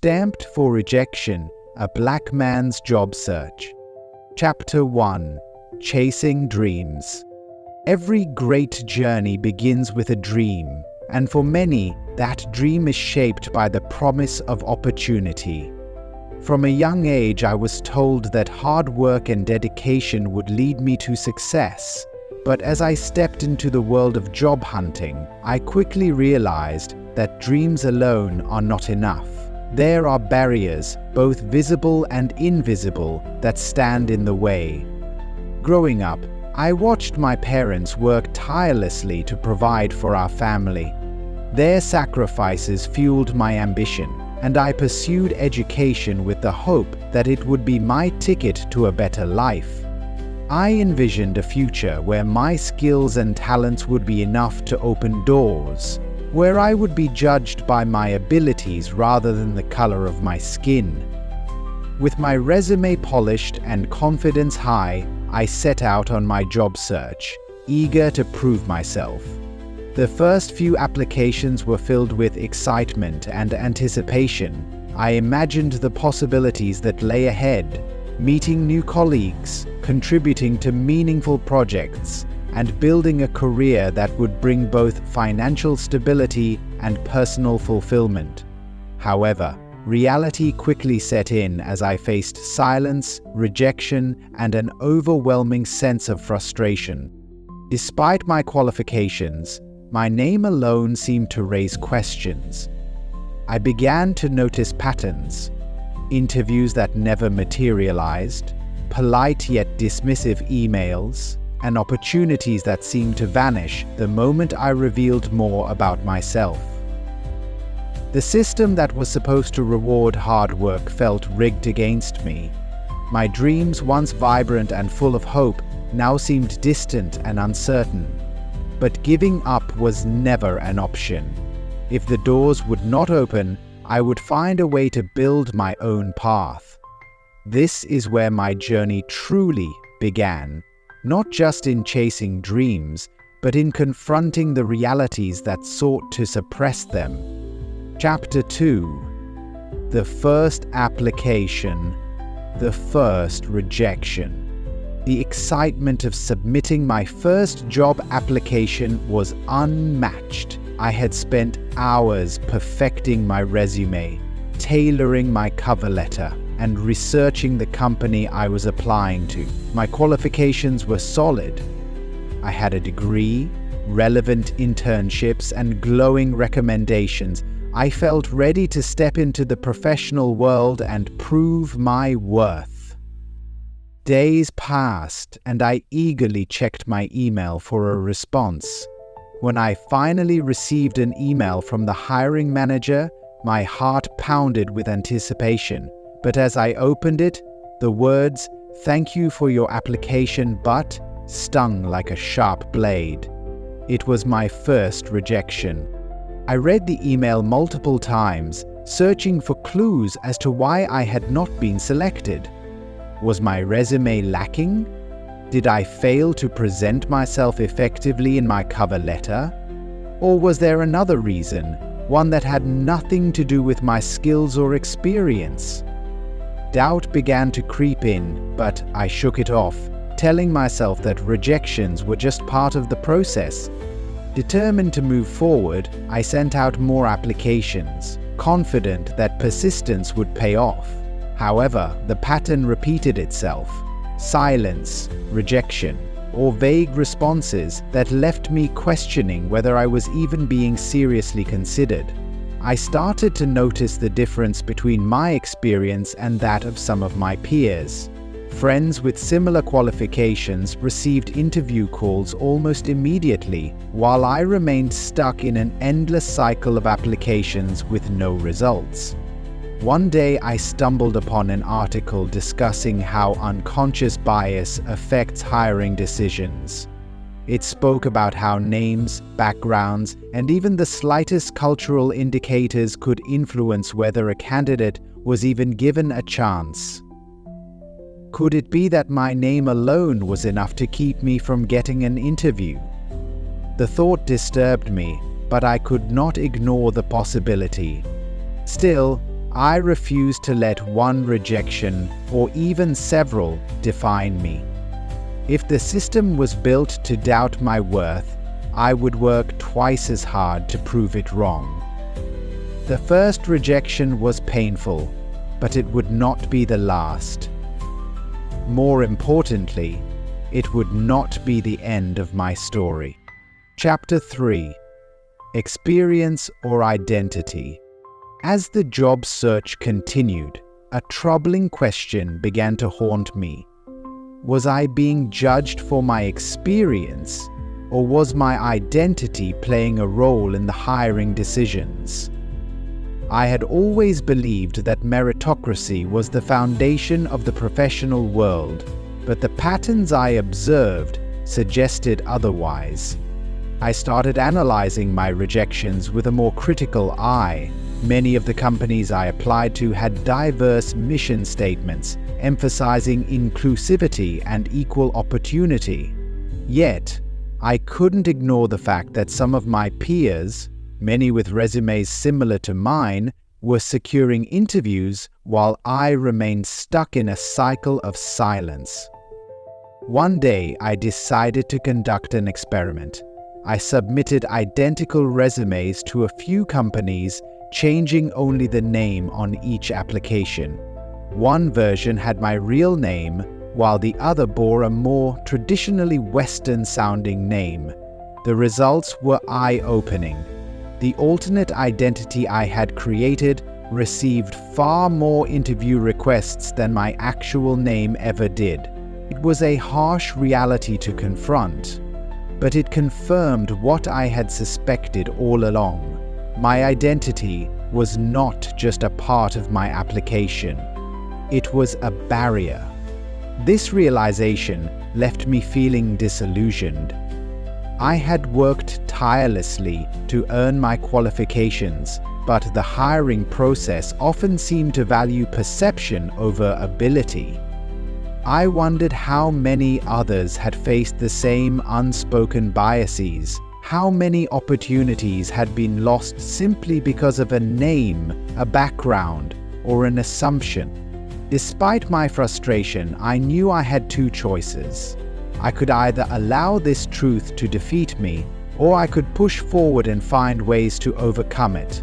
Stamped for Rejection, a Black Man's Job Search. Chapter 1. Chasing Dreams. Every great journey begins with a dream, and for many, that dream is shaped by the promise of opportunity. From a young age, I was told that hard work and dedication would lead me to success. But as I stepped into the world of job hunting, I quickly realized that dreams alone are not enough. There are barriers, both visible and invisible, that stand in the way. Growing up, I watched my parents work tirelessly to provide for our family. Their sacrifices fueled my ambition, and I pursued education with the hope that it would be my ticket to a better life. I envisioned a future where my skills and talents would be enough to open doors, where I would be judged by my abilities rather than the color of my skin. With my resume polished and confidence high, I set out on my job search, eager to prove myself. The first few applications were filled with excitement and anticipation. I imagined the possibilities that lay ahead, meeting new colleagues, contributing to meaningful projects, and building a career that would bring both financial stability and personal fulfillment. However, reality quickly set in as I faced silence, rejection, and an overwhelming sense of frustration. Despite my qualifications, my name alone seemed to raise questions. I began to notice patterns: interviews that never materialized, polite yet dismissive emails, and opportunities that seemed to vanish the moment I revealed more about myself. The system that was supposed to reward hard work felt rigged against me. My dreams, once vibrant and full of hope, now seemed distant and uncertain. But giving up was never an option. If the doors would not open, I would find a way to build my own path. This is where my journey truly began, not just in chasing dreams, but in confronting the realities that sought to suppress them. Chapter 2. The First Application. The First Rejection. The excitement of submitting my first job application was unmatched. I had spent hours perfecting my resume, tailoring my cover letter, and researching the company I was applying to. My qualifications were solid. I had a degree, relevant internships, and glowing recommendations. I felt ready to step into the professional world and prove my worth. Days passed, and I eagerly checked my email for a response. When I finally received an email from the hiring manager, my heart pounded with anticipation. But as I opened it, the words, "Thank you for your application, but," stung like a sharp blade. It was my first rejection. I read the email multiple times, searching for clues as to why I had not been selected. Was my resume lacking? Did I fail to present myself effectively in my cover letter? Or was there another reason, one that had nothing to do with my skills or experience? Doubt began to creep in, but I shook it off, telling myself that rejections were just part of the process. Determined to move forward, I sent out more applications, confident that persistence would pay off. However, the pattern repeated itself: silence, rejection, or vague responses that left me questioning whether I was even being seriously considered. I started to notice the difference between my experience and that of some of my peers. Friends with similar qualifications received interview calls almost immediately, while I remained stuck in an endless cycle of applications with no results. One day I stumbled upon an article discussing how unconscious bias affects hiring decisions. It spoke about how names, backgrounds, and even the slightest cultural indicators could influence whether a candidate was even given a chance. Could it be that my name alone was enough to keep me from getting an interview? The thought disturbed me, but I could not ignore the possibility. Still, I refused to let one rejection, or even several, define me. If the system was built to doubt my worth, I would work twice as hard to prove it wrong. The first rejection was painful, but it would not be the last. More importantly, it would not be the end of my story. Chapter 3: Experience or Identity. As the job search continued, a troubling question began to haunt me. Was I being judged for my experience, or was my identity playing a role in the hiring decisions? I had always believed that meritocracy was the foundation of the professional world, but the patterns I observed suggested otherwise. I started analyzing my rejections with a more critical eye. Many of the companies I applied to had diverse mission statements, emphasizing inclusivity and equal opportunity. Yet, I couldn't ignore the fact that some of my peers, many with resumes similar to mine, were securing interviews while I remained stuck in a cycle of silence. One day, I decided to conduct an experiment. I submitted identical resumes to a few companies, changing only the name on each application. One version had my real name, while the other bore a more traditionally Western-sounding name. The results were eye-opening. The alternate identity I had created received far more interview requests than my actual name ever did. It was a harsh reality to confront, but it confirmed what I had suspected all along. My identity was not just a part of my application. It was a barrier. This realization left me feeling disillusioned. I had worked tirelessly to earn my qualifications, but the hiring process often seemed to value perception over ability. I wondered how many others had faced the same unspoken biases, how many opportunities had been lost simply because of a name, a background, or an assumption. Despite my frustration, I knew I had two choices. I could either allow this truth to defeat me, or I could push forward and find ways to overcome it.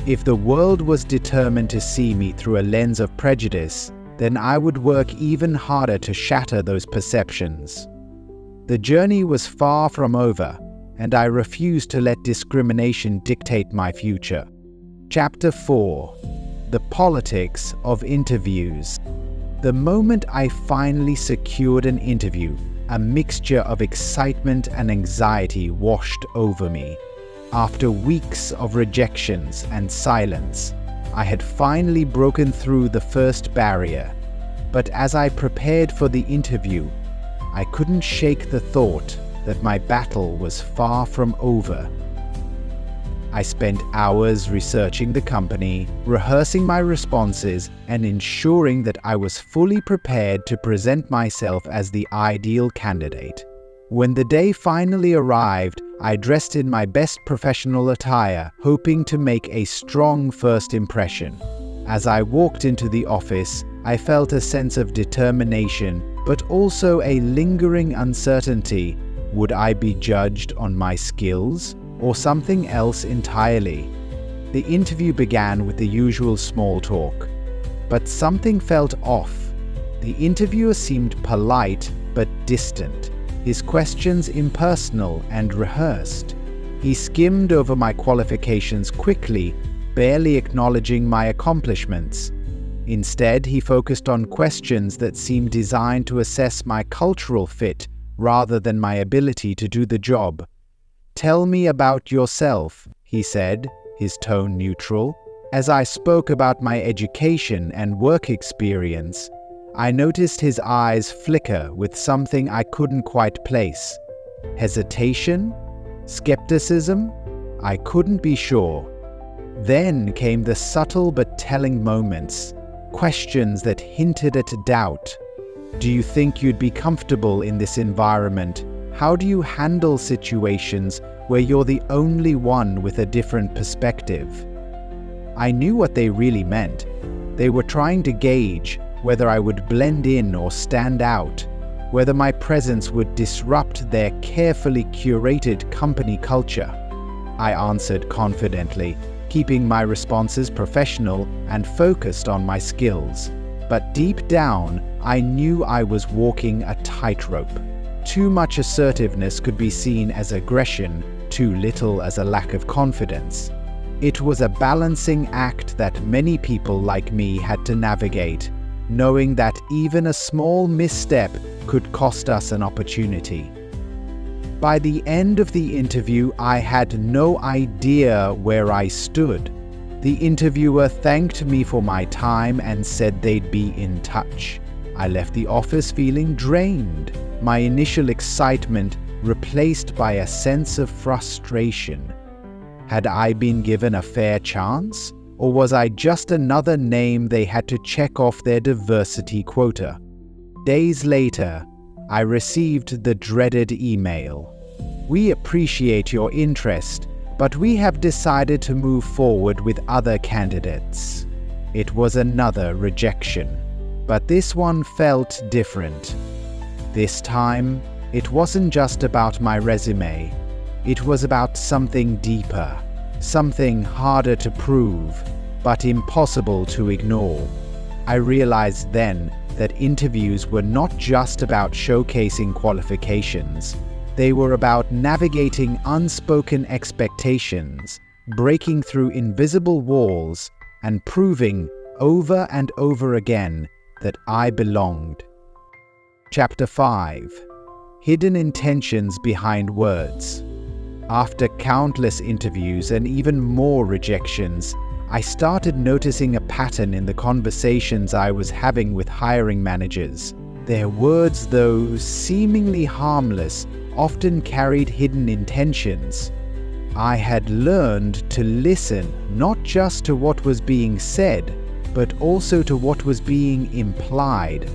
If the world was determined to see me through a lens of prejudice, then I would work even harder to shatter those perceptions. The journey was far from over, and I refused to let discrimination dictate my future. Chapter 4: The Politics of Interviews. The moment I finally secured an interview, a mixture of excitement and anxiety washed over me. After weeks of rejections and silence, I had finally broken through the first barrier. But as I prepared for the interview, I couldn't shake the thought that my battle was far from over. I spent hours researching the company, rehearsing my responses, and ensuring that I was fully prepared to present myself as the ideal candidate. When the day finally arrived, I dressed in my best professional attire, hoping to make a strong first impression. As I walked into the office, I felt a sense of determination, but also a lingering uncertainty. Would I be judged on my skills, or something else entirely? The interview began with the usual small talk, but something felt off. The interviewer seemed polite but distant, his questions impersonal and rehearsed. He skimmed over my qualifications quickly, barely acknowledging my accomplishments. Instead, he focused on questions that seemed designed to assess my cultural fit rather than my ability to do the job. "Tell me about yourself," he said, his tone neutral. As I spoke about my education and work experience, I noticed his eyes flicker with something I couldn't quite place. Hesitation? Skepticism? I couldn't be sure. Then came the subtle but telling moments, questions that hinted at doubt. Do you think you'd be comfortable in this environment? How do you handle situations where you're the only one with a different perspective? I knew what they really meant. They were trying to gauge whether I would blend in or stand out, whether my presence would disrupt their carefully curated company culture. I answered confidently, keeping my responses professional and focused on my skills. But deep down, I knew I was walking a tightrope. Too much assertiveness could be seen as aggression, too little as a lack of confidence. It was a balancing act that many people like me had to navigate, knowing that even a small misstep could cost us an opportunity. By the end of the interview, I had no idea where I stood. The interviewer thanked me for my time and said they'd be in touch. I left the office feeling drained, my initial excitement replaced by a sense of frustration. Had I been given a fair chance, or was I just another name they had to check off their diversity quota? Days later, I received the dreaded email. "We appreciate your interest, but we have decided to move forward with other candidates." It was another rejection, but this one felt different. This time, it wasn't just about my resume. It was about something deeper, something harder to prove, but impossible to ignore. I realized then that interviews were not just about showcasing qualifications. They were about navigating unspoken expectations, breaking through invisible walls, and proving over and over again that I belonged. Chapter 5. Hidden Intentions Behind Words. After countless interviews and even more rejections, I started noticing a pattern in the conversations I was having with hiring managers. Their words, though seemingly harmless, often carried hidden intentions. I had learned to listen not just to what was being said, but also to what was being implied.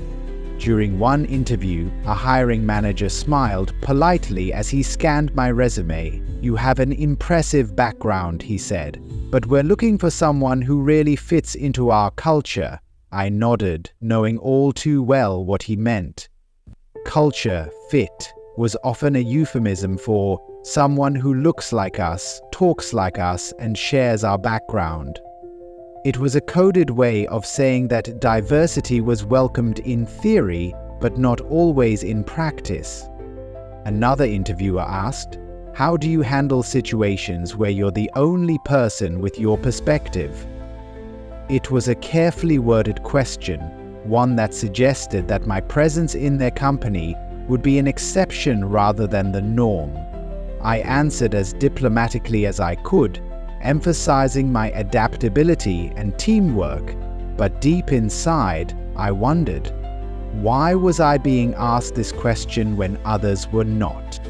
During one interview, a hiring manager smiled politely as he scanned my resume. "You have an impressive background," he said, "but we're looking for someone who really fits into our culture." I nodded, knowing all too well what he meant. Culture fit was often a euphemism for someone who looks like us, talks like us, and shares our background. It was a coded way of saying that diversity was welcomed in theory, but not always in practice. Another interviewer asked, "How do you handle situations where you're the only person with your perspective?" It was a carefully worded question, one that suggested that my presence in their company would be an exception rather than the norm. I answered as diplomatically as I could, emphasizing my adaptability and teamwork, but deep inside, I wondered, why was I being asked this question when others were not?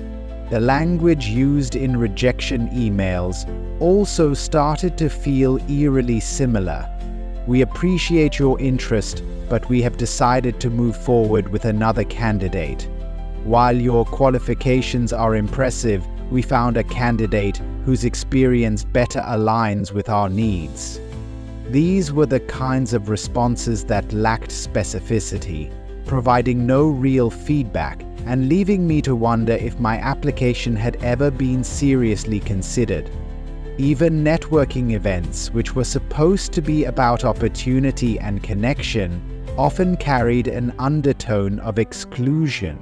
The language used in rejection emails also started to feel eerily similar. "We appreciate your interest, but we have decided to move forward with another candidate. While your qualifications are impressive, we found a candidate whose experience better aligns with our needs." These were the kinds of responses that lacked specificity, providing no real feedback and leaving me to wonder if my application had ever been seriously considered. Even networking events, which were supposed to be about opportunity and connection, often carried an undertone of exclusion.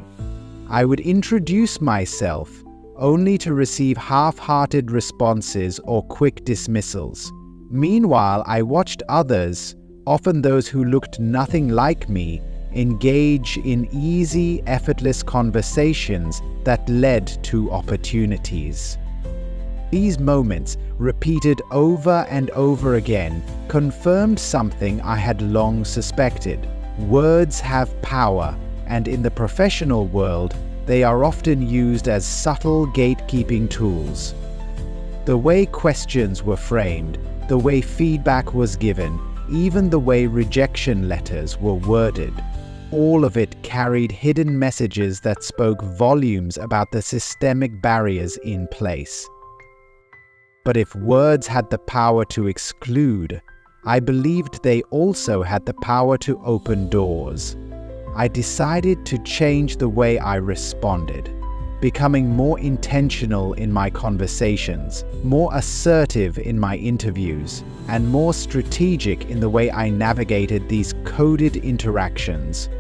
I would introduce myself, only to receive half-hearted responses or quick dismissals. Meanwhile, I watched others, often those who looked nothing like me, engage in easy, effortless conversations that led to opportunities. These moments, repeated over and over again, confirmed something I had long suspected. Words have power, and in the professional world, they are often used as subtle gatekeeping tools. The way questions were framed, the way feedback was given, even the way rejection letters were worded, all of it carried hidden messages that spoke volumes about the systemic barriers in place. But if words had the power to exclude, I believed they also had the power to open doors. I decided to change the way I responded, becoming more intentional in my conversations, more assertive in my interviews, and more strategic in the way I navigated these coded interactions.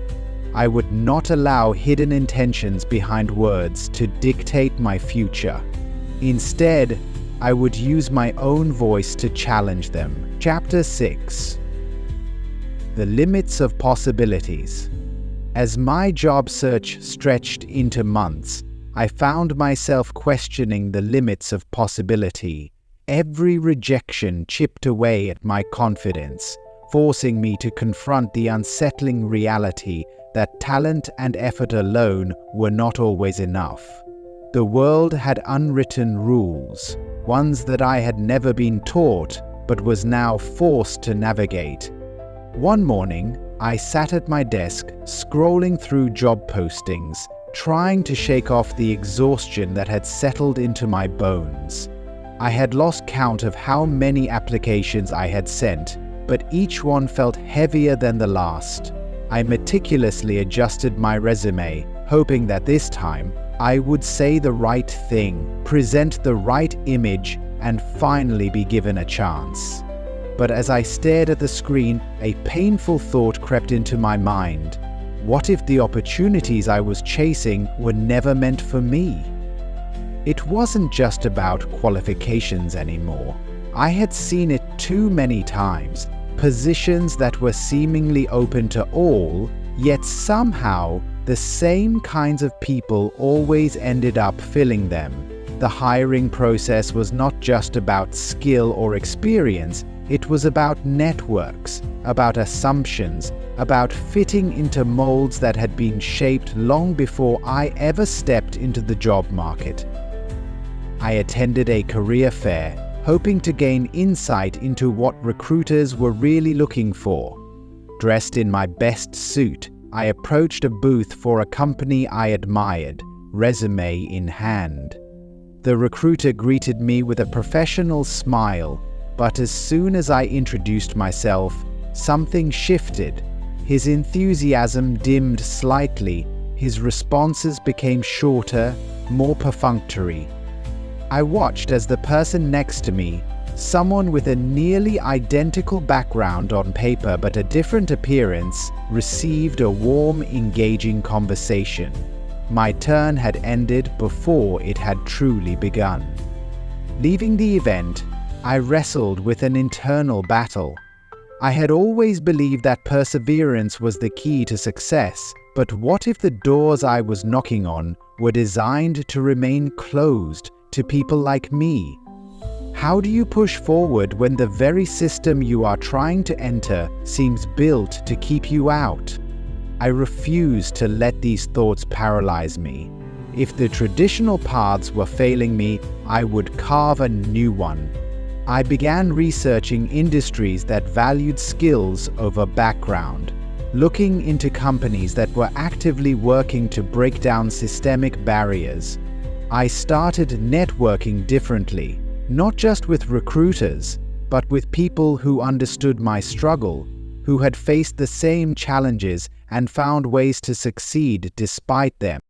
I would not allow hidden intentions behind words to dictate my future. Instead, I would use my own voice to challenge them. Chapter 6. The Limits of Possibilities. As my job search stretched into months, I found myself questioning the limits of possibility. Every rejection chipped away at my confidence, forcing me to confront the unsettling reality that talent and effort alone were not always enough. The world had unwritten rules, ones that I had never been taught but was now forced to navigate. One morning, I sat at my desk, scrolling through job postings, trying to shake off the exhaustion that had settled into my bones. I had lost count of how many applications I had sent, but each one felt heavier than the last. I meticulously adjusted my resume, hoping that this time I would say the right thing, present the right image, and finally be given a chance. But as I stared at the screen, a painful thought crept into my mind. What if the opportunities I was chasing were never meant for me? It wasn't just about qualifications anymore. I had seen it too many times. Positions that were seemingly open to all, yet somehow the same kinds of people always ended up filling them. The hiring process was not just about skill or experience, it was about networks, about assumptions, about fitting into molds that had been shaped long before I ever stepped into the job market. I attended a career fair, hoping to gain insight into what recruiters were really looking for. Dressed in my best suit, I approached a booth for a company I admired, resume in hand. The recruiter greeted me with a professional smile, but as soon as I introduced myself, something shifted. His enthusiasm dimmed slightly, his responses became shorter, more perfunctory. I watched as the person next to me, someone with a nearly identical background on paper but a different appearance, received a warm, engaging conversation. My turn had ended before it had truly begun. Leaving the event, I wrestled with an internal battle. I had always believed that perseverance was the key to success, but what if the doors I was knocking on were designed to remain closed to people like me? How do you push forward when the very system you are trying to enter seems built to keep you out? I refused to let these thoughts paralyze me. If the traditional paths were failing me, I would carve a new one. I began researching industries that valued skills over background, looking into companies that were actively working to break down systemic barriers. I started networking differently, not just with recruiters, but with people who understood my struggle, who had faced the same challenges and found ways to succeed despite them.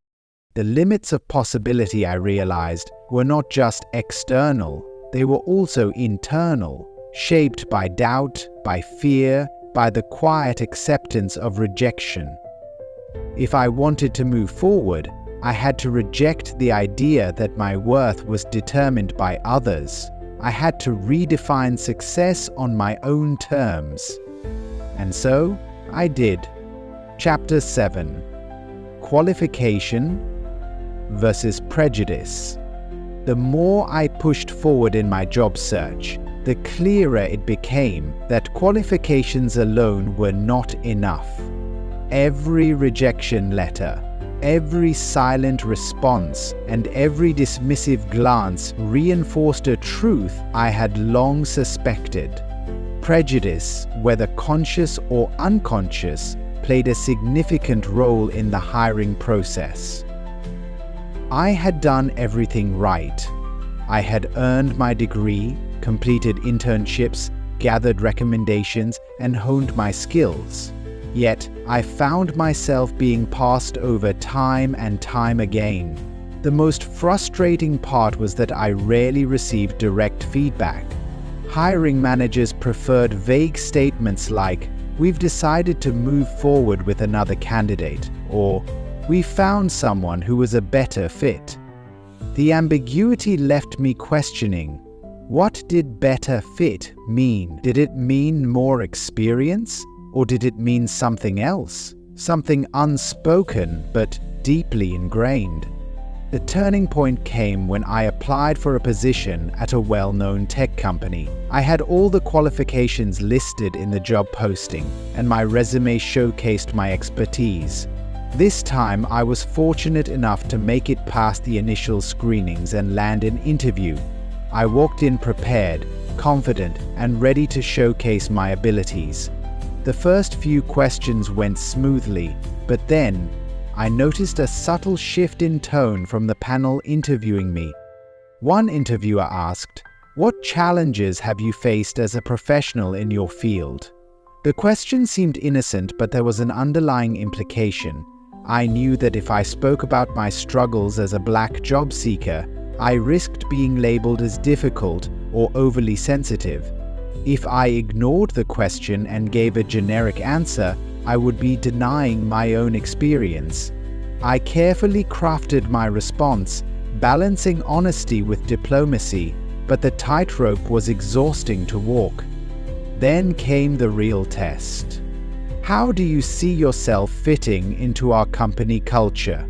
The limits of possibility, I realized, were not just external, they were also internal, shaped by doubt, by fear, by the quiet acceptance of rejection. If I wanted to move forward, I had to reject the idea that my worth was determined by others. I had to redefine success on my own terms. And so, I did. Chapter 7. Qualification versus prejudice. The more I pushed forward in my job search, the clearer it became that qualifications alone were not enough. Every rejection letter, every silent response, and every dismissive glance reinforced a truth I had long suspected. Prejudice, whether conscious or unconscious, played a significant role in the hiring process. I had done everything right. I had earned my degree, completed internships, gathered recommendations, and honed my skills. Yet, I found myself being passed over time and time again. The most frustrating part was that I rarely received direct feedback. Hiring managers preferred vague statements like, "We've decided to move forward with another candidate," or "We found someone who was a better fit." The ambiguity left me questioning, what did better fit mean? Did it mean more experience? Or did it mean something else? Something unspoken but deeply ingrained? The turning point came when I applied for a position at a well-known tech company. I had all the qualifications listed in the job posting, and my resume showcased my expertise. This time, I was fortunate enough to make it past the initial screenings and land an interview. I walked in prepared, confident, and ready to showcase my abilities. The first few questions went smoothly, but then I noticed a subtle shift in tone from the panel interviewing me. One interviewer asked, "What challenges have you faced as a professional in your field?" The question seemed innocent, but there was an underlying implication. I knew that if I spoke about my struggles as a Black job seeker, I risked being labeled as difficult or overly sensitive. If I ignored the question and gave a generic answer, I would be denying my own experience. I carefully crafted my response, balancing honesty with diplomacy, but the tightrope was exhausting to walk. Then came the real test. How do you see yourself fitting into our company culture?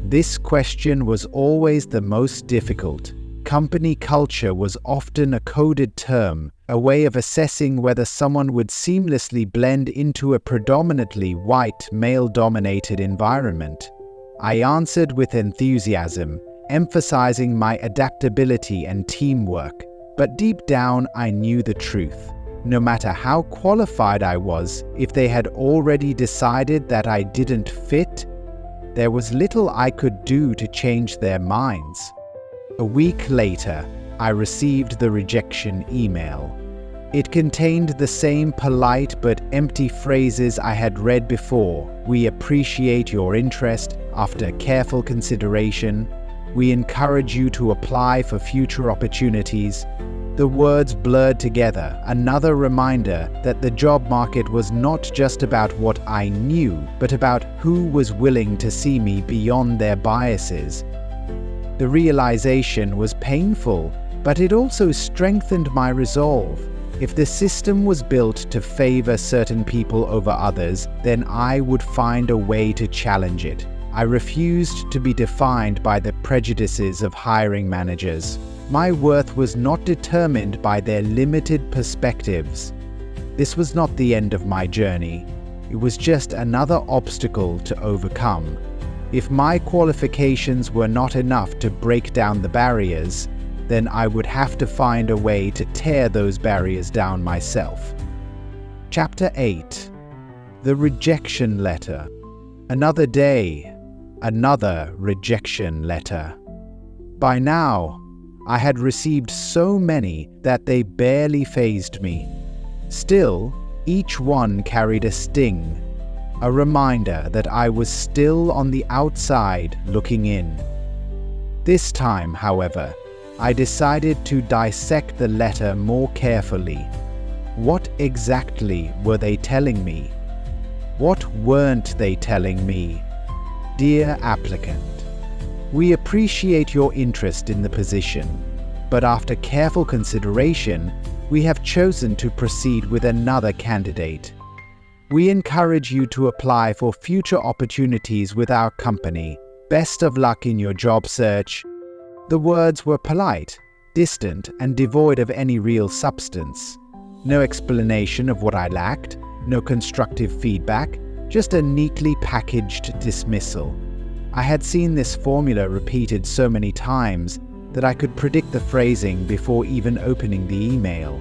This question was always the most difficult. Company culture was often a coded term, a way of assessing whether someone would seamlessly blend into a predominantly white, male-dominated environment. I answered with enthusiasm, emphasizing my adaptability and teamwork. But deep down, I knew the truth. No matter how qualified I was, if they had already decided that I didn't fit, there was little I could do to change their minds. A week later, I received the rejection email. It contained the same polite but empty phrases I had read before. "We appreciate your interest. After careful consideration, we encourage you to apply for future opportunities." The words blurred together, another reminder that the job market was not just about what I knew, but about who was willing to see me beyond their biases. The realization was painful, but it also strengthened my resolve. If the system was built to favor certain people over others, then I would find a way to challenge it. I refused to be defined by the prejudices of hiring managers. My worth was not determined by their limited perspectives. This was not the end of my journey. It was just another obstacle to overcome. If my qualifications were not enough to break down the barriers, then I would have to find a way to tear those barriers down myself. Chapter 8. The Rejection Letter. Another day, another rejection letter. By now, I had received so many that they barely fazed me. Still, each one carried a sting, a reminder that I was still on the outside looking in. This time, however, I decided to dissect the letter more carefully. What exactly were they telling me? What weren't they telling me? Dear applicant, we appreciate your interest in the position, but after careful consideration, we have chosen to proceed with another candidate. We encourage you to apply for future opportunities with our company. Best of luck in your job search. The words were polite, distant, and devoid of any real substance. No explanation of what I lacked, no constructive feedback, just a neatly packaged dismissal. I had seen this formula repeated so many times that I could predict the phrasing before even opening the email.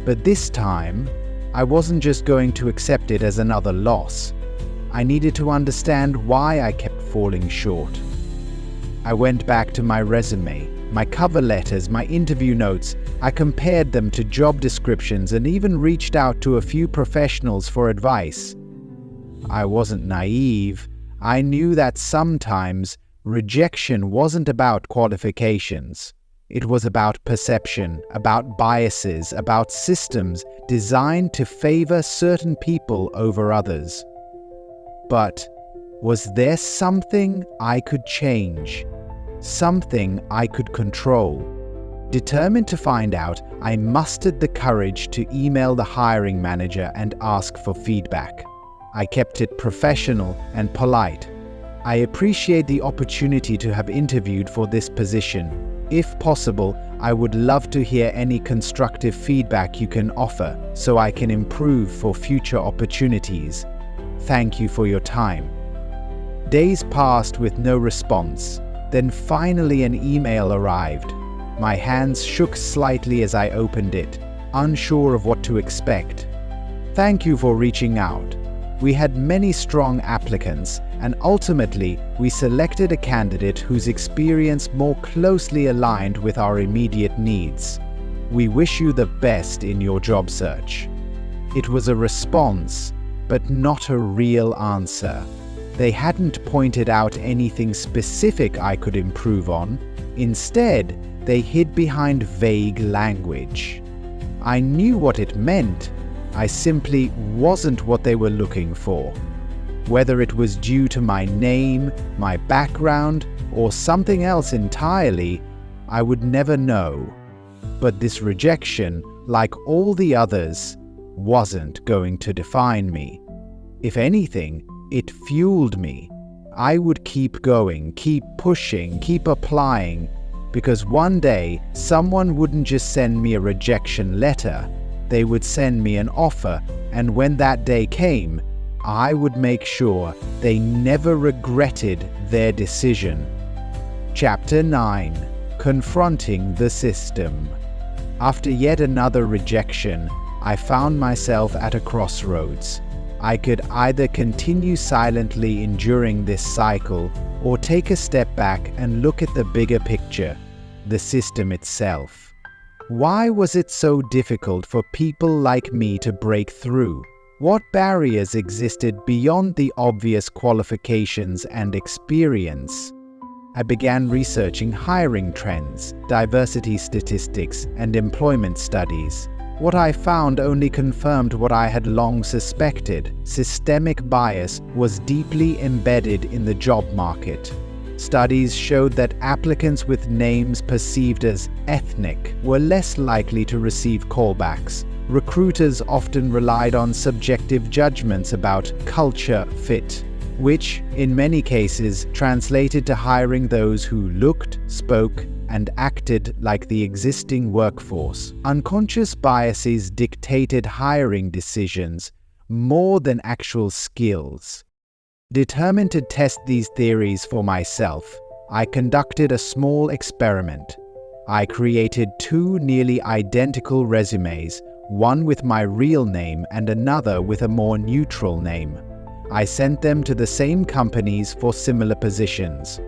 But this time, I wasn't just going to accept it as another loss. I needed to understand why I kept falling short. I went back to my resume, my cover letters, my interview notes. I compared them to job descriptions and even reached out to a few professionals for advice. I wasn't naive. I knew that sometimes rejection wasn't about qualifications. It was about perception, about biases, about systems designed to favor certain people over others. But was there something I could change? Something I could control? Determined to find out, I mustered the courage to email the hiring manager and ask for feedback. I kept it professional and polite. I appreciate the opportunity to have interviewed for this position. If possible, I would love to hear any constructive feedback you can offer so I can improve for future opportunities. Thank you for your time. Days passed with no response. Then finally an email arrived. My hands shook slightly as I opened it, unsure of what to expect. Thank you for reaching out. We had many strong applicants, and ultimately we selected a candidate whose experience more closely aligned with our immediate needs. We wish you the best in your job search. It was a response, but not a real answer. They hadn't pointed out anything specific I could improve on. Instead, they hid behind vague language. I knew what it meant. I simply wasn't what they were looking for. Whether it was due to my name, my background, or something else entirely, I would never know. But this rejection, like all the others, wasn't going to define me. If anything, it fueled me. I would keep going, keep pushing, keep applying, because one day someone wouldn't just send me a rejection letter. They would send me an offer, and when that day came, I would make sure they never regretted their decision. Chapter 9: Confronting the System. After yet another rejection, I found myself at a crossroads. I could either continue silently enduring this cycle or take a step back and look at the bigger picture, the system itself. Why was it so difficult for people like me to break through? What barriers existed beyond the obvious qualifications and experience? I began researching hiring trends, diversity statistics, and employment studies. What I found only confirmed what I had long suspected. Systemic bias was deeply embedded in the job market. Studies showed that applicants with names perceived as ethnic were less likely to receive callbacks. Recruiters often relied on subjective judgments about culture fit, which, in many cases, translated to hiring those who looked, spoke, and acted like the existing workforce. Unconscious biases dictated hiring decisions more than actual skills. Determined to test these theories for myself, I conducted a small experiment. I created two nearly identical resumes, one with my real name and another with a more neutral name. I sent them to the same companies for similar positions.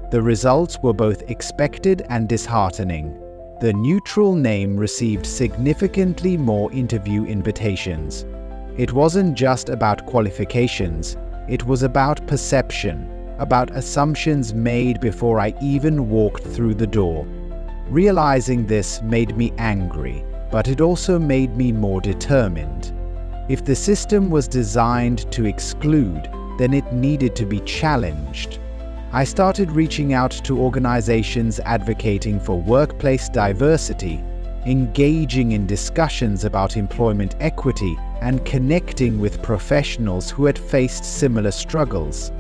The results were both expected and disheartening. The neutral name received significantly more interview invitations. It wasn't just about qualifications. It was about perception, about assumptions made before I even walked through the door. Realizing this made me angry, but it also made me more determined. If the system was designed to exclude, then it needed to be challenged. I started reaching out to organizations advocating for workplace diversity, engaging in discussions about employment equity, and connecting with professionals who had faced similar struggles.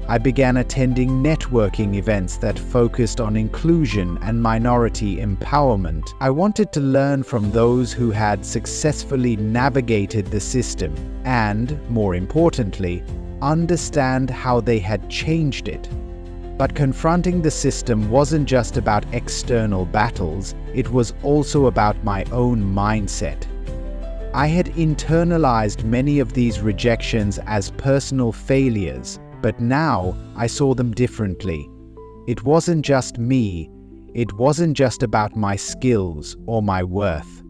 I began attending networking events that focused on inclusion and minority empowerment. I wanted to learn from those who had successfully navigated the system and, more importantly, understand how they had changed it. But confronting the system wasn't just about external battles, it was also about my own mindset. I had internalized many of these rejections as personal failures, but now I saw them differently. It wasn't just me, It wasn't just about my skills or my worth.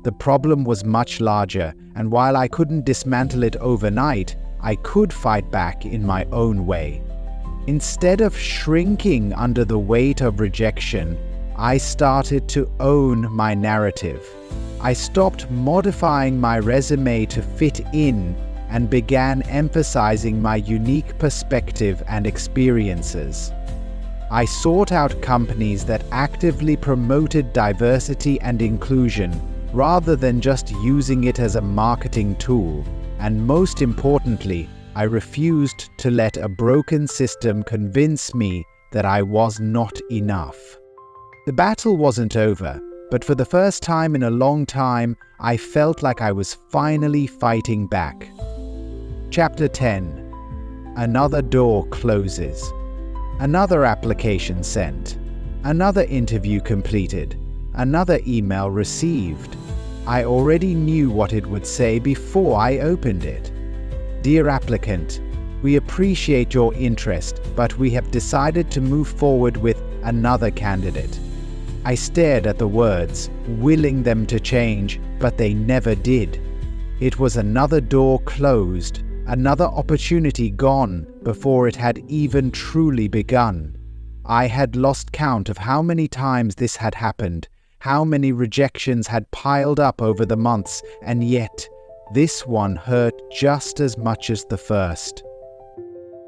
The problem was much larger, and while I couldn't dismantle it overnight, I could fight back in my own way. Instead of shrinking under the weight of rejection, I started to own my narrative. I stopped modifying my resume to fit in and began emphasizing my unique perspective and experiences. I sought out companies that actively promoted diversity and inclusion rather than just using it as a marketing tool, and most importantly, I refused to let a broken system convince me that I was not enough. The battle wasn't over, but for the first time in a long time, I felt like I was finally fighting back. Chapter 10. Another door closes. Another application sent. Another interview completed. Another email received. I already knew what it would say before I opened it. Dear applicant, we appreciate your interest, but we have decided to move forward with another candidate. I stared at the words, willing them to change, but they never did. It was another door closed, another opportunity gone before it had even truly begun. I had lost count of how many times this had happened, how many rejections had piled up over the months, and yet this one hurt just as much as the first.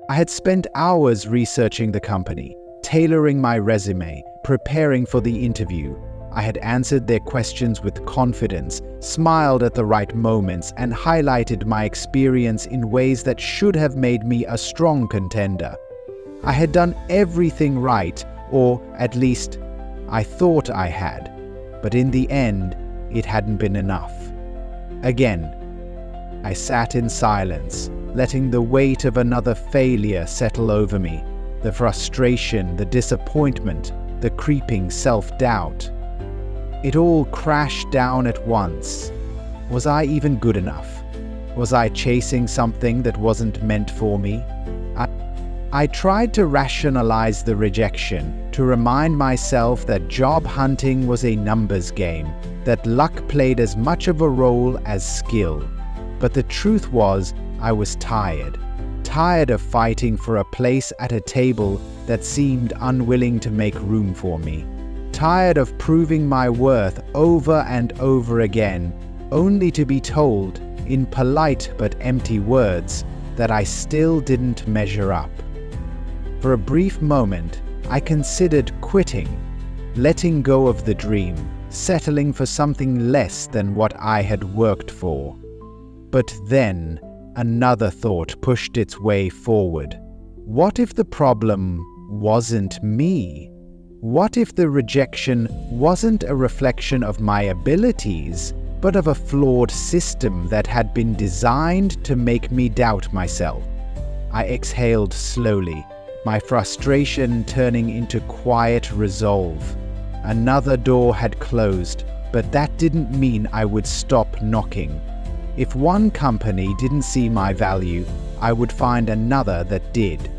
I had spent hours researching the company, tailoring my resume, preparing for the interview. I had answered their questions with confidence, smiled at the right moments, and highlighted my experience in ways that should have made me a strong contender. I had done everything right, or at least I thought I had, but in the end, it hadn't been enough. Again, I sat in silence, letting the weight of another failure settle over me, the frustration, the disappointment, the creeping self-doubt. It all crashed down at once. Was I even good enough? Was I chasing something that wasn't meant for me? I tried to rationalize the rejection, to remind myself that job hunting was a numbers game, that luck played as much of a role as skill. But the truth was, I was tired of fighting for a place at a table that seemed unwilling to make room for me. Tired of proving my worth over and over again, only to be told, in polite but empty words, that I still didn't measure up. For a brief moment, I considered quitting, letting go of the dream, settling for something less than what I had worked for. But then, another thought pushed its way forward. What if the problem wasn't me? What if the rejection wasn't a reflection of my abilities, but of a flawed system that had been designed to make me doubt myself? I exhaled slowly, my frustration turning into quiet resolve. Another door had closed, but that didn't mean I would stop knocking. If one company didn't see my value, I would find another that did.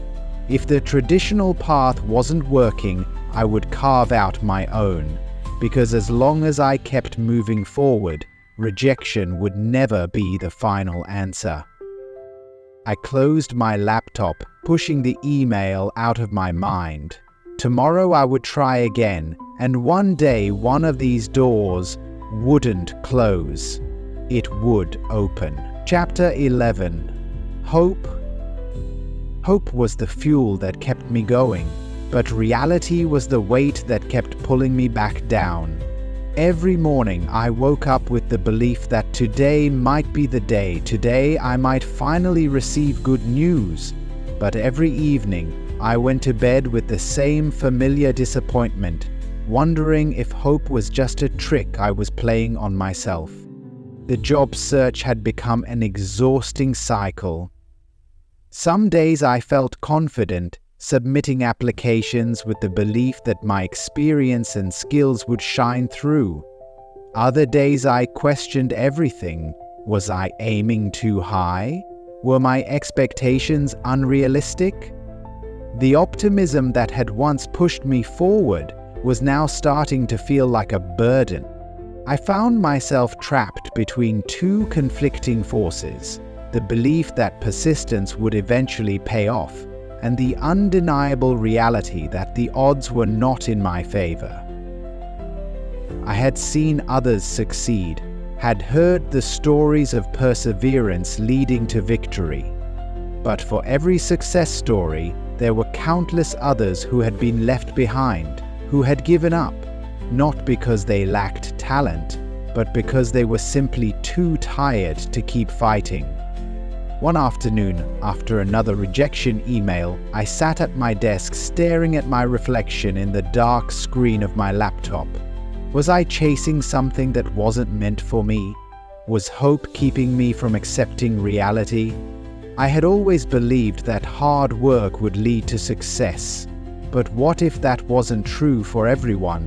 If the traditional path wasn't working, I would carve out my own, because as long as I kept moving forward, rejection would never be the final answer. I closed my laptop, pushing the email out of my mind. Tomorrow I would try again, and one day one of these doors wouldn't close. It would open. Chapter 11. Hope. Hope was the fuel that kept me going, but reality was the weight that kept pulling me back down. Every morning I woke up with the belief that today might be the day, today I might finally receive good news. But every evening I went to bed with the same familiar disappointment, wondering if hope was just a trick I was playing on myself. The job search had become an exhausting cycle. Some days I felt confident, submitting applications with the belief that my experience and skills would shine through. Other days I questioned everything. Was I aiming too high? Were my expectations unrealistic? The optimism that had once pushed me forward was now starting to feel like a burden. I found myself trapped between two conflicting forces: the belief that persistence would eventually pay off, and the undeniable reality that the odds were not in my favor. I had seen others succeed, had heard the stories of perseverance leading to victory. But for every success story, there were countless others who had been left behind, who had given up, not because they lacked talent, but because they were simply too tired to keep fighting. One afternoon, after another rejection email, I sat at my desk staring at my reflection in the dark screen of my laptop. Was I chasing something that wasn't meant for me? Was hope keeping me from accepting reality? I had always believed that hard work would lead to success. But what if that wasn't true for everyone?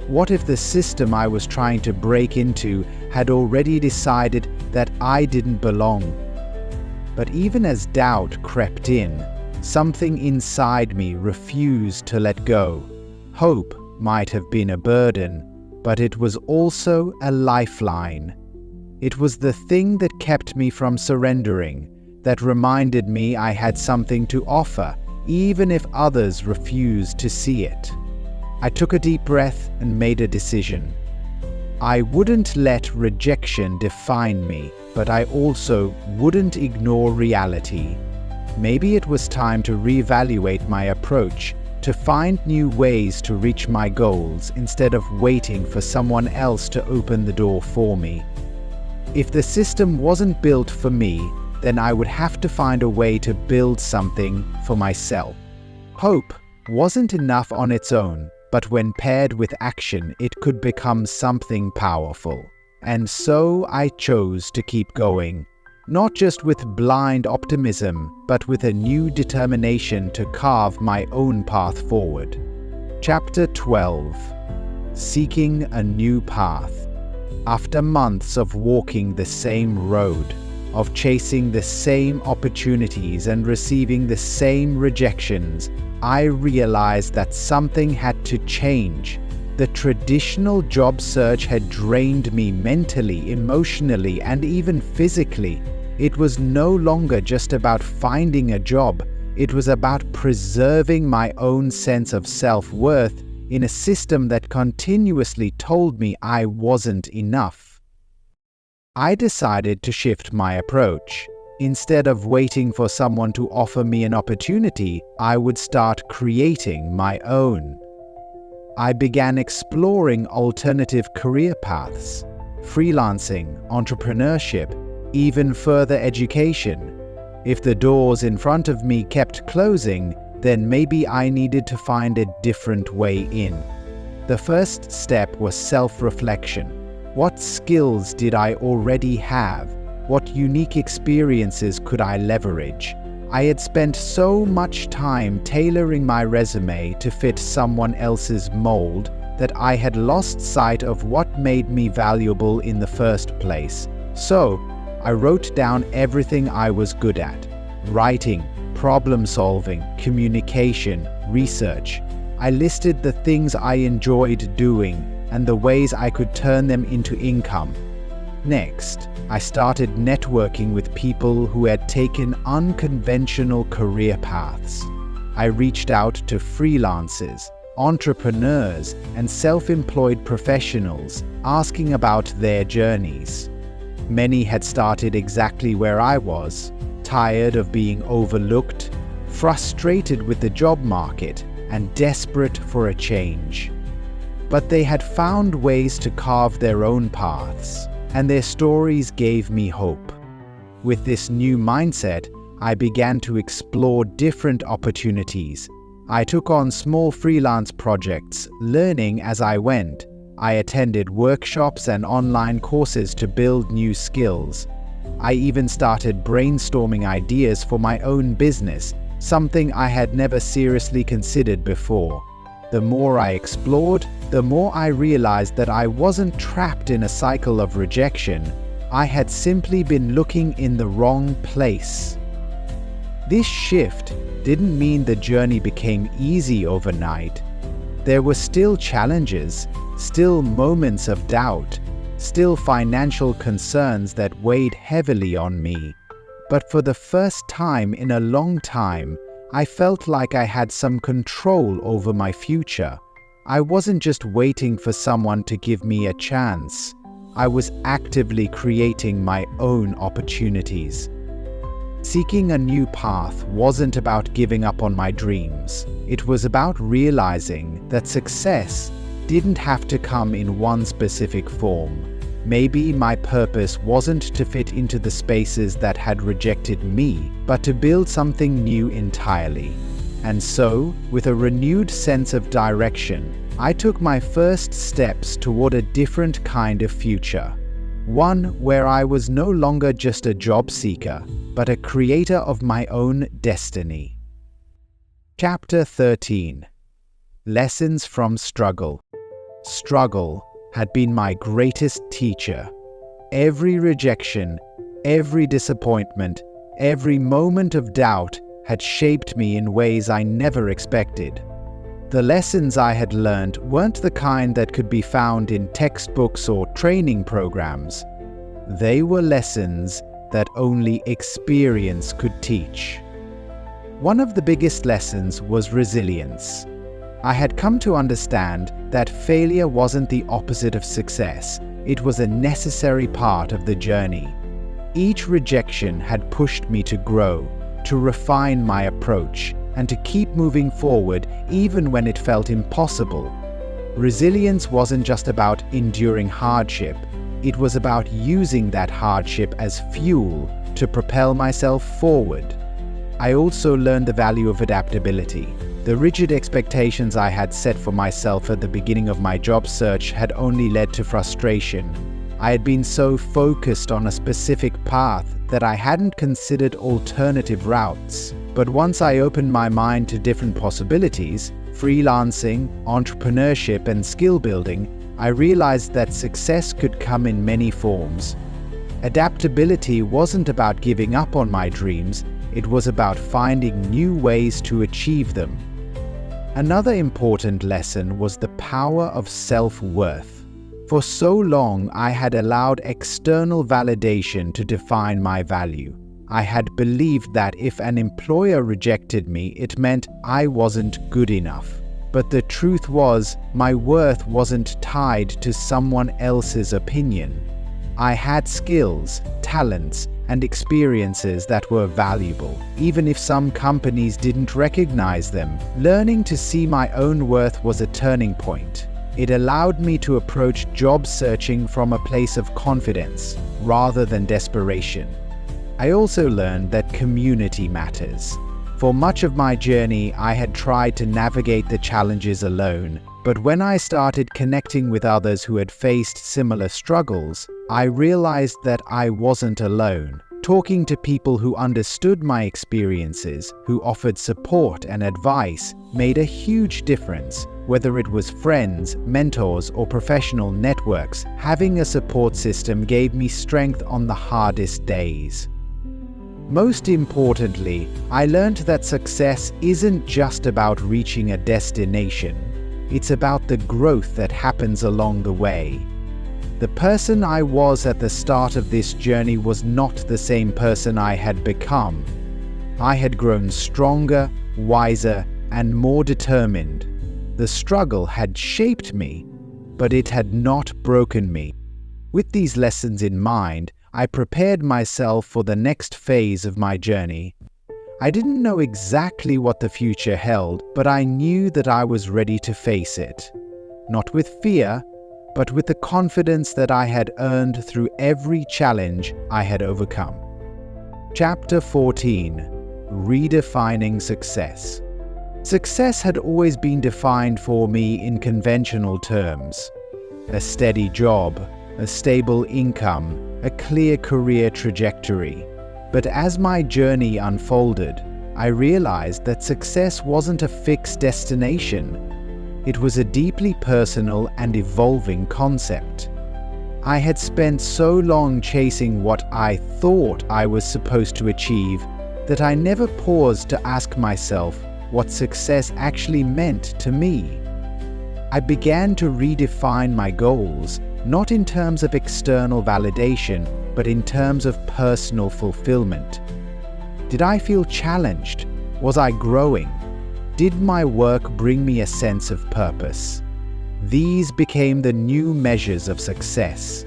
What if the system I was trying to break into had already decided that I didn't belong? But even as doubt crept in, something inside me refused to let go. Hope might have been a burden, but it was also a lifeline. It was the thing that kept me from surrendering, that reminded me I had something to offer, even if others refused to see it. I took a deep breath and made a decision. I wouldn't let rejection define me, but I also wouldn't ignore reality. Maybe it was time to reevaluate my approach, to find new ways to reach my goals instead of waiting for someone else to open the door for me. If the system wasn't built for me, then I would have to find a way to build something for myself. Hope wasn't enough on its own, but when paired with action, it could become something powerful. And so I chose to keep going, not just with blind optimism, but with a new determination to carve my own path forward. Chapter 12. Seeking a New Path. After months of walking the same road, of chasing the same opportunities and receiving the same rejections, I realized that something had to change. The traditional job search had drained me mentally, emotionally, and even physically. It was no longer just about finding a job. It was about preserving my own sense of self-worth in a system that continuously told me I wasn't enough. I decided to shift my approach. Instead of waiting for someone to offer me an opportunity, I would start creating my own. I began exploring alternative career paths, freelancing, entrepreneurship, even further education. If the doors in front of me kept closing, then maybe I needed to find a different way in. The first step was self-reflection. What skills did I already have? What unique experiences could I leverage? I had spent so much time tailoring my resume to fit someone else's mold that I had lost sight of what made me valuable in the first place. So, I wrote down everything I was good at: writing, problem solving, communication, research. I listed the things I enjoyed doing and the ways I could turn them into income. Next, I started networking with people who had taken unconventional career paths. I reached out to freelancers, entrepreneurs, and self-employed professionals, asking about their journeys. Many had started exactly where I was, tired of being overlooked, frustrated with the job market, and desperate for a change. But they had found ways to carve their own paths, and their stories gave me hope. With this new mindset, I began to explore different opportunities. I took on small freelance projects, learning as I went. I attended workshops and online courses to build new skills. I even started brainstorming ideas for my own business, something I had never seriously considered before. The more I explored, the more I realized that I wasn't trapped in a cycle of rejection. I had simply been looking in the wrong place. This shift didn't mean the journey became easy overnight. There were still challenges, still moments of doubt, still financial concerns that weighed heavily on me. But for the first time in a long time, I felt like I had some control over my future. I wasn't just waiting for someone to give me a chance. I was actively creating my own opportunities. Seeking a new path wasn't about giving up on my dreams. It was about realizing that success didn't have to come in one specific form. Maybe my purpose wasn't to fit into the spaces that had rejected me, but to build something new entirely. And so, with a renewed sense of direction, I took my first steps toward a different kind of future. One where I was no longer just a job seeker, but a creator of my own destiny. Chapter 13. Lessons from Struggle. Struggle had been my greatest teacher. Every rejection, every disappointment, every moment of doubt had shaped me in ways I never expected. The lessons I had learned weren't the kind that could be found in textbooks or training programs. They were lessons that only experience could teach. One of the biggest lessons was resilience. I had come to understand that failure wasn't the opposite of success. It was a necessary part of the journey. Each rejection had pushed me to grow, to refine my approach, and to keep moving forward even when it felt impossible. Resilience wasn't just about enduring hardship. It was about using that hardship as fuel to propel myself forward. I also learned the value of adaptability. The rigid expectations I had set for myself at the beginning of my job search had only led to frustration. I had been so focused on a specific path that I hadn't considered alternative routes. But once I opened my mind to different possibilities, freelancing, entrepreneurship, and skill building, I realized that success could come in many forms. Adaptability wasn't about giving up on my dreams, it was about finding new ways to achieve them. Another important lesson was the power of self-worth. For so long, I had allowed external validation to define my value. I had believed that if an employer rejected me, it meant I wasn't good enough. But the truth was, my worth wasn't tied to someone else's opinion. I had skills, talents, and experiences that were valuable, even if some companies didn't recognize them. Learning to see my own worth was a turning point. It allowed me to approach job searching from a place of confidence, rather than desperation. I also learned that community matters. For much of my journey, I had tried to navigate the challenges alone, but when I started connecting with others who had faced similar struggles, I realized that I wasn't alone. Talking to people who understood my experiences, who offered support and advice, made a huge difference. Whether it was friends, mentors, or professional networks, having a support system gave me strength on the hardest days. Most importantly, I learned that success isn't just about reaching a destination. It's about the growth that happens along the way. The person I was at the start of this journey was not the same person I had become. I had grown stronger, wiser, and more determined. The struggle had shaped me, but it had not broken me. With these lessons in mind, I prepared myself for the next phase of my journey. I didn't know exactly what the future held, but I knew that I was ready to face it. Not with fear, but with the confidence that I had earned through every challenge I had overcome. Chapter 14. Redefining Success. Success had always been defined for me in conventional terms. A steady job, a stable income, a clear career trajectory. But as my journey unfolded, I realized that success wasn't a fixed destination. It was a deeply personal and evolving concept. I had spent so long chasing what I thought I was supposed to achieve that I never paused to ask myself what success actually meant to me. I began to redefine my goals, not in terms of external validation, but in terms of personal fulfillment. Did I feel challenged? Was I growing? Did my work bring me a sense of purpose? These became the new measures of success.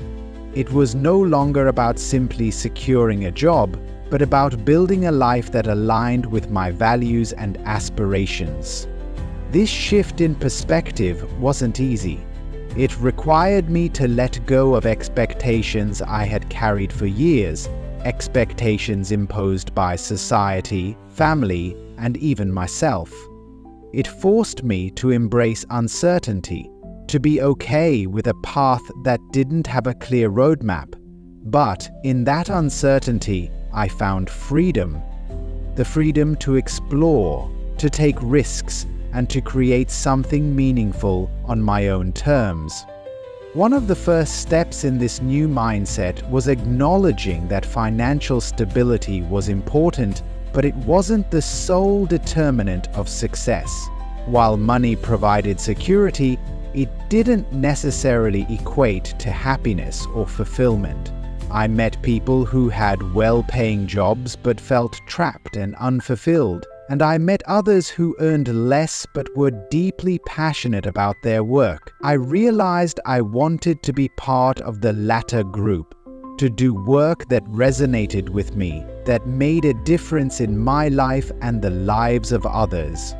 It was no longer about simply securing a job, but about building a life that aligned with my values and aspirations. This shift in perspective wasn't easy. It required me to let go of expectations I had carried for years, expectations imposed by society, family, and even myself. It forced me to embrace uncertainty, to be okay with a path that didn't have a clear roadmap. But in that uncertainty, I found freedom. The freedom to explore, to take risks, and to create something meaningful on my own terms. One of the first steps in this new mindset was acknowledging that financial stability was important, but it wasn't the sole determinant of success. While money provided security, it didn't necessarily equate to happiness or fulfillment. I met people who had well-paying jobs but felt trapped and unfulfilled, and I met others who earned less but were deeply passionate about their work. I realized I wanted to be part of the latter group, to do work that resonated with me, that made a difference in my life and the lives of others.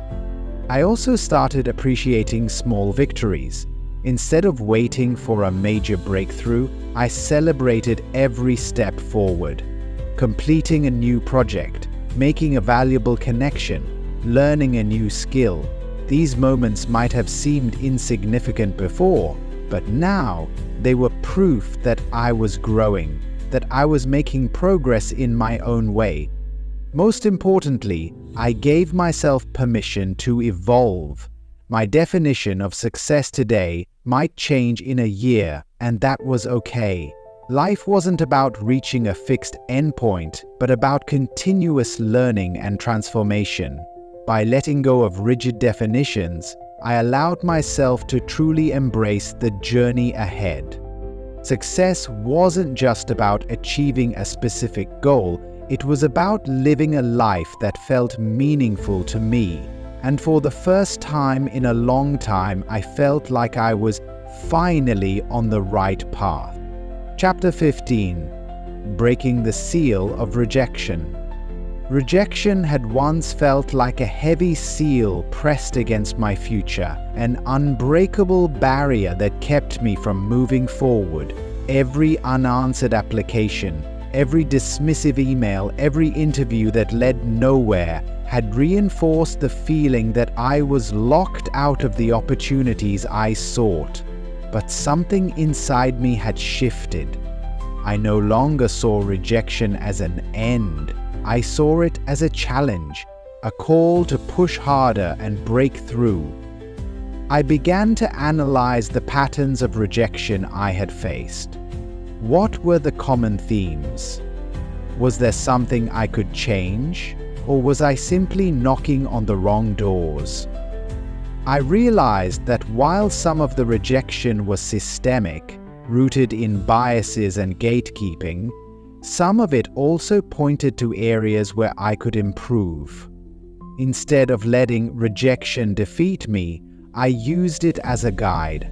I also started appreciating small victories. Instead of waiting for a major breakthrough, I celebrated every step forward. Completing a new project, making a valuable connection, learning a new skill. These moments might have seemed insignificant before, but now they were proof that I was growing, that I was making progress in my own way. Most importantly, I gave myself permission to evolve. My definition of success today might change in a year, and that was okay. Life wasn't about reaching a fixed endpoint, but about continuous learning and transformation. By letting go of rigid definitions, I allowed myself to truly embrace the journey ahead. Success wasn't just about achieving a specific goal, it was about living a life that felt meaningful to me. And for the first time in a long time, I felt like I was finally on the right path. Chapter 15. Breaking the Seal of Rejection. Rejection had once felt like a heavy seal pressed against my future, an unbreakable barrier that kept me from moving forward. Every unanswered application, every dismissive email, every interview that led nowhere had reinforced the feeling that I was locked out of the opportunities I sought. But something inside me had shifted. I no longer saw rejection as an end. I saw it as a challenge, a call to push harder and break through. I began to analyze the patterns of rejection I had faced. What were the common themes? Was there something I could change, or was I simply knocking on the wrong doors? I realized that while some of the rejection was systemic, rooted in biases and gatekeeping, some of it also pointed to areas where I could improve. Instead of letting rejection defeat me, I used it as a guide.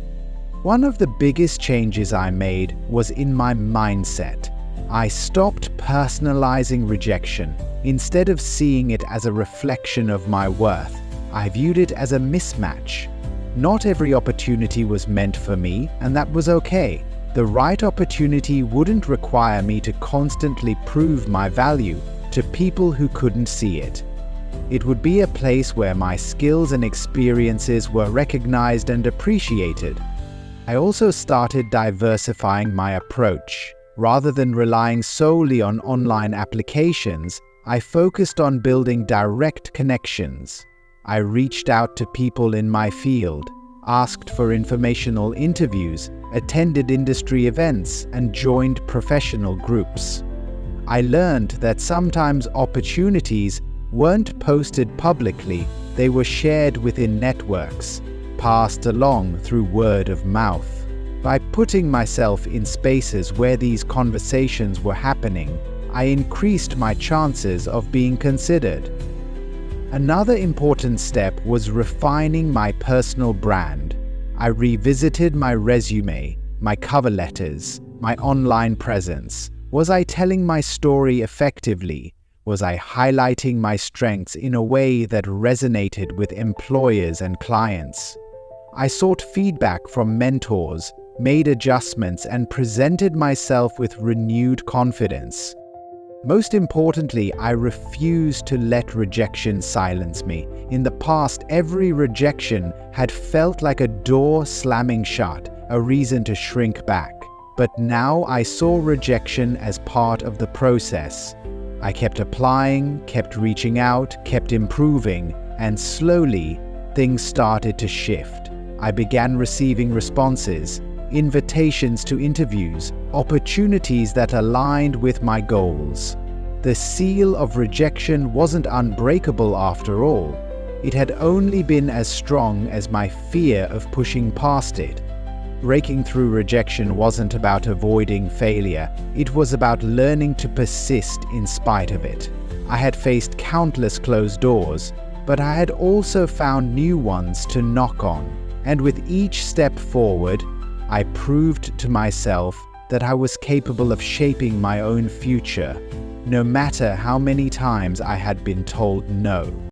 One of the biggest changes I made was in my mindset. I stopped personalizing rejection. Instead of seeing it as a reflection of my worth, I viewed it as a mismatch. Not every opportunity was meant for me, and that was okay. The right opportunity wouldn't require me to constantly prove my value to people who couldn't see it. It would be a place where my skills and experiences were recognized and appreciated. I also started diversifying my approach. Rather than relying solely on online applications, I focused on building direct connections. I reached out to people in my field, asked for informational interviews, attended industry events, and joined professional groups. I learned that sometimes opportunities weren't posted publicly, they were shared within networks, passed along through word of mouth. By putting myself in spaces where these conversations were happening, I increased my chances of being considered. Another important step was refining my personal brand. I revisited my resume, my cover letters, my online presence. Was I telling my story effectively? Was I highlighting my strengths in a way that resonated with employers and clients? I sought feedback from mentors, made adjustments, and presented myself with renewed confidence. Most importantly, I refused to let rejection silence me. In the past, every rejection had felt like a door slamming shut, a reason to shrink back. But now I saw rejection as part of the process. I kept applying, kept reaching out, kept improving, and slowly, things started to shift. I began receiving responses, invitations to interviews, opportunities that aligned with my goals. The seal of rejection wasn't unbreakable after all. It had only been as strong as my fear of pushing past it. Breaking through rejection wasn't about avoiding failure, it was about learning to persist in spite of it. I had faced countless closed doors, but I had also found new ones to knock on. And with each step forward, I proved to myself that I was capable of shaping my own future, no matter how many times I had been told no.